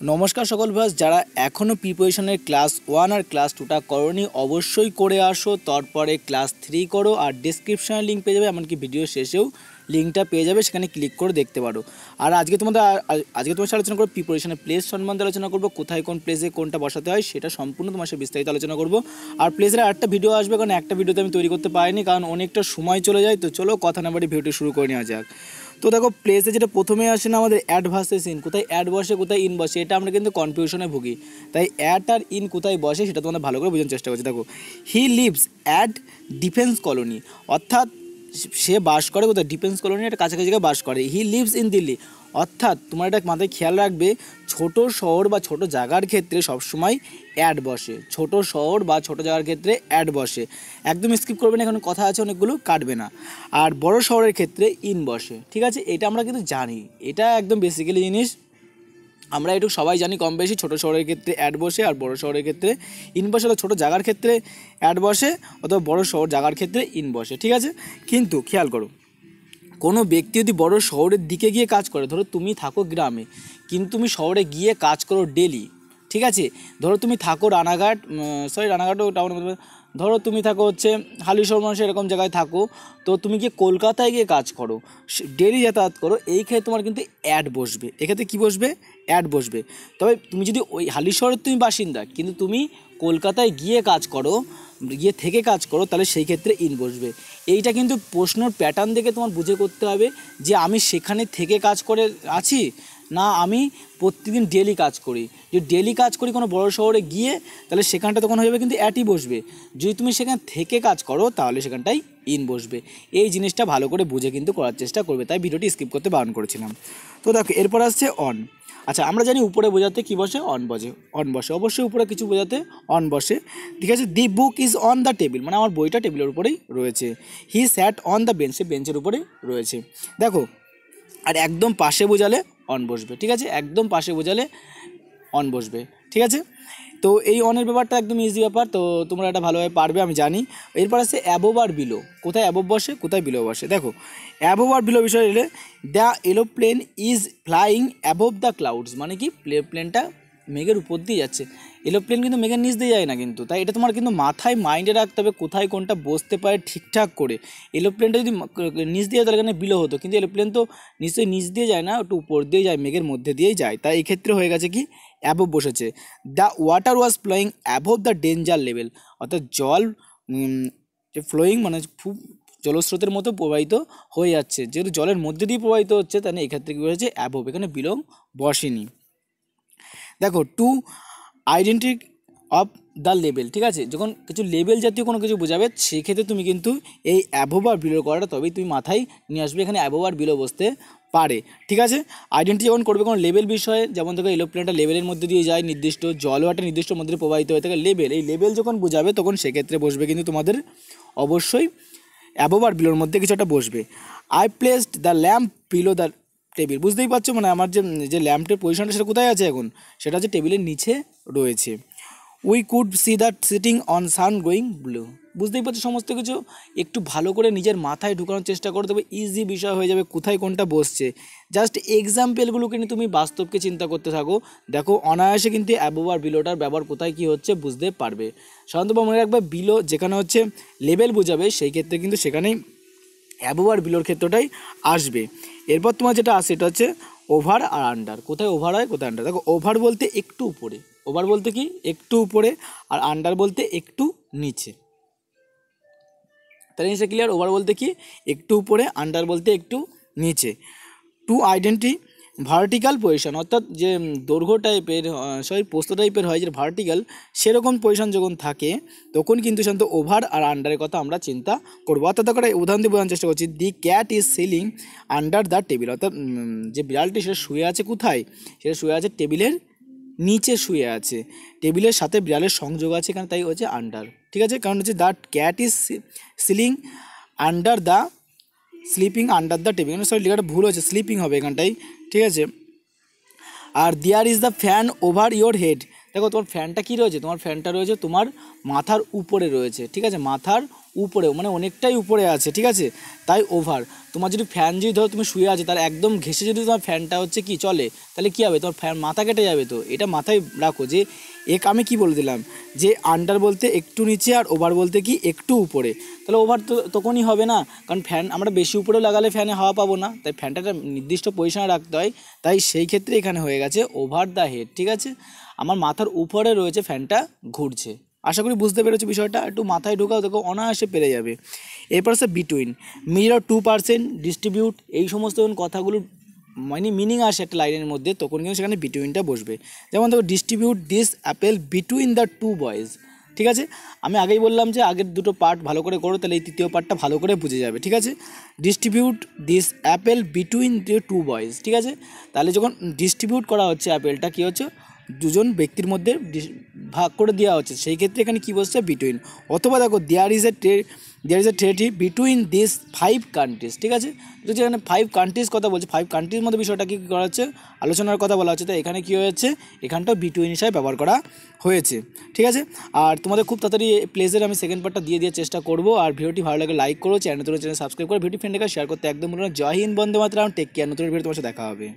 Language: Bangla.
নমস্কার সকল ভিউয়ার্স, যারা এখনও প্রিপারেশনের ক্লাস 1 আর ক্লাস 2টা করোনি অবশ্যই করে আসো। তারপরে ক্লাস 3 করো, আর ডিসক্রিপশনে লিঙ্ক পেয়ে যাবে, এমনকি ভিডিও শেষেও লিঙ্কটা পেয়ে যাবে, সেখানে ক্লিক করে দেখতে পারো। আর আজকে তোমাদের সাথে আলোচনা করবো প্রিপারেশনের প্লেস সম্বন্ধে আলোচনা করবো, কোথায় কোন প্লেসে কোনটা বসাতে হয় সেটা সম্পূর্ণ তোমার সাথে বিস্তারিত আলোচনা করবো। আর প্লেসের আরেকটা ভিডিও আসবে, কারণ একটা ভিডিওতে আমি তৈরি করতে পারিনি, কারণ অনেকটা সময় চলে যায়। তো চলো কথা না বাড়ি ভিডিওটি শুরু করে নেওয়া যাক। তো দেখো, প্লেসে যেটা প্রথমে আসে না আমাদের অ্যাড ভার্সেস ইন, কোথায় অ্যাড বসে কোথায় ইন বসে, এটা আমরা কিন্তু কনফিউশনে ভুগি। তাই অ্যাড আর ইন কোথায় বসে সেটা তোমাদের ভালো করে বোঝার চেষ্টা করছি। দেখো, he lives at defence colony, অর্থাৎ সে বাস করে কোথায়, ডিফেন্স কলোনি, একটা কাছাকাছি জায়গায় বাস করে। হি লিভস ইন দিল্লি, অর্থাৎ তোমার এটা মাথায় খেয়াল রাখবে, ছোট শহর বা ছোট জায়গার ক্ষেত্রে সবসময় অ্যাড বসে। ছোট শহর বা ছোট জায়গার ক্ষেত্রে অ্যাড বসে, একদম স্কিপ করবে না, এখন কথা আছে অনেকগুলো, কাটবে না। আর বড় শহরের ক্ষেত্রে ইন বসে, ঠিক আছে, এটা আমরা কিন্তু জানি, এটা একদম বেসিক্যালি জিনিস, আমরা একটু সবাই জানি কম বেশি। ছোটো শহরের ক্ষেত্রে অ্যাড বসে আর বড় শহরের ক্ষেত্রে ইন বসে, অথবা ছোটো জায়গার ক্ষেত্রে অ্যাড বসে অথবা বড় শহর জায়গার ক্ষেত্রে ইন বসে, ঠিক আছে। কিন্তু খেয়াল করো, কোনো ব্যক্তি যদি বড় শহরের দিকে গিয়ে কাজ করে, ধরো তুমি থাকো গ্রামে কিন্তু তুমি শহরে গিয়ে কাজ করো ডেলি, ঠিক আছে। ধরো তুমি থাকো রানাঘাট, রানাঘাটও টাউন, ধরো তুমি থাকো হচ্ছে হালিশহর মানুষ এরকম জায়গায় থাকো, তো তুমি গিয়ে কলকাতায় গিয়ে কাজ করো, ডেলি যাতায়াত করো, এই ক্ষেত্রে তোমার কিন্তু অ্যাড বসবে। এক্ষেত্রে কী বসবে? অ্যাড বসবে। তবে তুমি যদি ওই হালিশহরের তুমি বাসিন্দা কিন্তু তুমি কলকাতায় গিয়ে কাজ করো, গিয়ে থেকে কাজ করো, তাহলে সেই ক্ষেত্রে ইন বসবে। এইটা কিন্তু প্রশ্নর প্যাটার্ন দেখে তোমার বুঝে করতে হবে যে আমি সেখানে থেকে কাজ করে আছি, না আমি প্রত্যেকদিন ডেলি কাজ করি। যদি ডেলি কাজ করি কোনো বড় শহরে গিয়ে, তাহলে সেখানটা তখন হয়ে যাবে কিন্তু অ্যাটই বসবে। যদি তুমি সেখান থেকে কাজ করো তাহলে সেখানটাই ইন বসবে। এই জিনিসটা ভালো করে বুঝে কিন্তু করার চেষ্টা করবে, তাই ভিডিওটি স্কিপ করতে বারণ করেছিলাম। তো দেখো, এরপর আসছে অন। আচ্ছা, আমরা জানি উপরে বোঝাতে কী বসে? অন বসে, অবশ্যই উপরে কিছু বোঝাতে অন বসে, ঠিক আছে। The book is on the table, মানে আমার বইটা টেবিলের উপরেই রয়েছে। He sat on the bench, সে বেঞ্চের উপরেই রয়েছে। দেখো, আর একদম পাশে বোঝালে অন বসবে, ঠিক আছে, একদম পাশে বোঝালে অন বসবে, ঠিক আছে। তো এই অনের ব্যাপারটা একদম ইজি ব্যাপার, তো তোমরা এটা ভালোভাবে পারবে আমি জানি। এরপর আছে অ্যাবোভ আর বিলো, কোথায় অ্যাবোভ বসে কোথায় বিলো বসে। দেখো, অ্যাবোভ আর বিলো বিষয়ে এলে the aeroplane is flying above the clouds, মানে কি প্লেনটা মেঘের উপর দিয়ে যাচ্ছে। এরোপ্লেন কিন্তু মেঘের নিচ দিয়ে যায় না কিন্তু, তাই এটা তোমার কিন্তু মাথায় মাইন্ডে রাখতে হবে কোথায় কোনটা বসতে পারে ঠিকঠাক করে। এরোপ্লেনটা যদি নিচ দিয়ে যায় তাহলে এখানে বিলো হতো, কিন্তু এরোপ্লেন তো নিশ্চয়ই নিচ দিয়ে যায় না, একটু উপর দিয়ে যায়, মেঘের মধ্যে দিয়েই যায়, তাই এই ক্ষেত্রে হয়ে গেছে কি অ্যাবোভ বসেছে। The water was flowing above the danger level, অর্থাৎ জল ফ্লোয়িং মানে খুব জলস্রোতের মতো প্রবাহিত হয়ে যাচ্ছে, যেহেতু জলের মধ্যে দিয়ে প্রবাহিত হচ্ছে, তাহলে এক্ষেত্রে কী হয়েছে? অ্যাবোভ, এখানে বিলো বসেনি। দেখো, to identify of the level, ঠিক আছে, যখন কিছু লেভেল জাতীয় কোনো কিছু বোঝাবে সেক্ষেত্রে তুমি কিন্তু এই অ্যাবোভ আর বিলো করাটা তবেই তুমি মাথায় নিয়ে আসবে, এখানে অ্যাবোভ আর বিলো বসতে পারে, ঠিক আছে। আইডেন্টি যখন করবে কোনো লেভেল বিষয়ে, যেমন দেখো এরোপ্লেনটা লেভেলের মধ্যে দিয়ে যায়, নির্দিষ্ট জলও একটা নির্দিষ্ট মধ্যে দিয়ে প্রবাহিত হয়ে থাকে, লেভেল, এই লেভেল যখন বোঝাবে তখন সেক্ষেত্রে বসবে কিন্তু তোমাদের অবশ্যই অ্যাবোভ আর বিলোর মধ্যে কিছু একটা বসবে। I placed the lamp below the table, বুঝতেই পারছো, মানে আমার যে ল্যাম্পের পজিশনটা সেটা কোথায় আছে এখন, সেটা হচ্ছে টেবিলের নিচে রয়েছে। We could see that sitting on sun going blue, বুঝতেই পারছো সমস্ত কিছু একটু ভালো করে নিজের মাথায় ঢুকানোর চেষ্টা করে দেবে, ইজি বিষয় হয়ে যাবে কোথায় কোনটা বসছে। জাস্ট এক্সাম্পলগুলোকে নিয়ে তুমি বাস্তবকে চিন্তা করতে থাকো, দেখো অনায়াসে কিন্তু অ্যাবোভ আর বিলোটার ব্যবহার কোথায় কী হচ্ছে বুঝতে পারবে। সাধারণত মনে রাখবে, বিলো যেখানে হচ্ছে লেভেল বোঝাবে সেই ক্ষেত্রে কিন্তু সেখানেই অ্যাবোভ আর বিলোর ক্ষেত্রটাই আসবে। এরপর তোমার যেটা আসে এটা হচ্ছে ওভার আর আন্ডার, কোথায় ওভার হয় কোথায় আন্ডার। দেখো, ওভার বলতে একটু উপরে, ওভার বলতে কি একটু উপরে, আর আন্ডার বলতে একটু নিচে। তাহলে জিনিসটা ক্লিয়ার? ওভার বলতে কি একটু উপরে, আন্ডার বলতে একটু নিচে। টু আইডেন্টি ভার্টিক্যাল পজিশন, অর্থাৎ যে দৈর্ঘ্য টাইপের প্রস্থ টাইপের হয় যে ভার্টিক্যাল, সেরকম পজিশন যখন থাকে তখন কিন্তু সাধারণত ওভার আর আন্ডারের কথা আমরা চিন্তা করবো। অর্থাৎ একটা উদাহরণ দিয়ে বোঝানোর চেষ্টা করছি, the cat is ceiling under the table, অর্থাৎ যে বিড়ালটি সেটা শুয়ে আছে কোথায়, সেটা শুয়ে আছে টেবিলের নিচে শুয়ে আছে, টেবিলের সাথে বিড়ালের সংযোগ আছে এখানে, তাই হচ্ছে আন্ডার, ঠিক আছে। কারণ হচ্ছে the cat is ceiling under the sleeping under the table, sorry লেখাটা ভুল হয়েছে, স্লিপিং হবে এখানটাই, ঠিক আছে। আর there is the fan over your head, দেখো তোমার ফ্যানটা কী রয়েছে, তোমার ফ্যানটা রয়েছে তোমার মাথার উপরে রয়েছে, ঠিক আছে, মাথার উপরে মানে অনেকটাই উপরে আছে, ঠিক আছে, তাই ওভার। তোমার যদি ফ্যান যদি ধরো তুমি শুয়ে আছে তাহলে একদম ঘেসে যদি তোমার ফ্যানটা হচ্ছে কি চলে তাহলে কী হবে, তোমার ফ্যান মাথা কেটে যাবে। তো এটা মাথায় রাখো যে আমি কি বলে দিলাম যে আন্ডার বলতে একটু নিচে আর ওভার বলতে কি একটু উপরে, তাহলে ওভার তো তখনই হবে না, কারণ ফ্যান আমরা বেশি উপরেও লাগালে ফ্যানে হাওয়া পাবো না, তাই ফ্যানটা একটা নির্দিষ্ট পজিশনে রাখতে হয়, তাই সেই ক্ষেত্রে এখানে হয়ে গেছে ওভার দ্য হেড, ঠিক আছে, আমার মাথার উপরে রয়েছে ফ্যানটা ঘুরছে। আশা করি বুঝতে পেরেছো বিষয়টা, একটু মাথায় ঢোকাও, দেখো অনায়াসে পেরে যাবে। এরপর আছে বিটুইন, মিরর 2%, ডিস্ট্রিবিউট, এই সমস্ত যখন কথাগুলো মানে মিনিং আসে একটা লাইনের মধ্যে তখন কিন্তু সেখানে বিটুইনটা বসবে। যেমন দেখো distribute this apple between the two boys, ঠিক আছে, আমি আগেই বললাম যে আগের দুটো পার্ট ভালো করে করো তাহলে এই তৃতীয় পার্টটা ভালো করে বুঝে যাবে, ঠিক আছে। Distribute this apple between the two boys, ঠিক আছে, তাহলে যখন ডিস্ট্রিবিউট করা হচ্ছে অ্যাপেলটা কী হচ্ছে দুজন ব্যক্তির মধ্যে ভাগ করে দেওয়া হচ্ছে, সেই ক্ষেত্রে এখানে কী বসছে বিটুইন। অথবা দেখো there is a treaty between this 5 countries, ঠিক আছে, তো যেখানে 5 কান্ট্রিজ কথা বলছে 5 কান্ট্রির মধ্যে বিষয়টা কী করা হচ্ছে আলোচনার কথা বলা হচ্ছে, তো এখানে কী হয়েছে এখানটাও বিটুইন হিসাবে ব্যবহার করা হয়েছে, ঠিক আছে। আর তোমাদের খুব তাড়াতাড়ি প্লেজের আমি সেকেন্ড পার্টটা দিয়ে দেওয়ার চেষ্টা করবো। আর ভিডিওটি ভালো লাগে লাইক করো, চ্যানেল সাবস্ক্রাইব করো, ভিডিও ফ্রেন্ডকে শেয়ার করতে একদম বলুন। জয় হিন্দ, বন্দে মাতরম, টেক কেয়ার, নতুন ভিডিও তোমার সাথে দেখা হবে।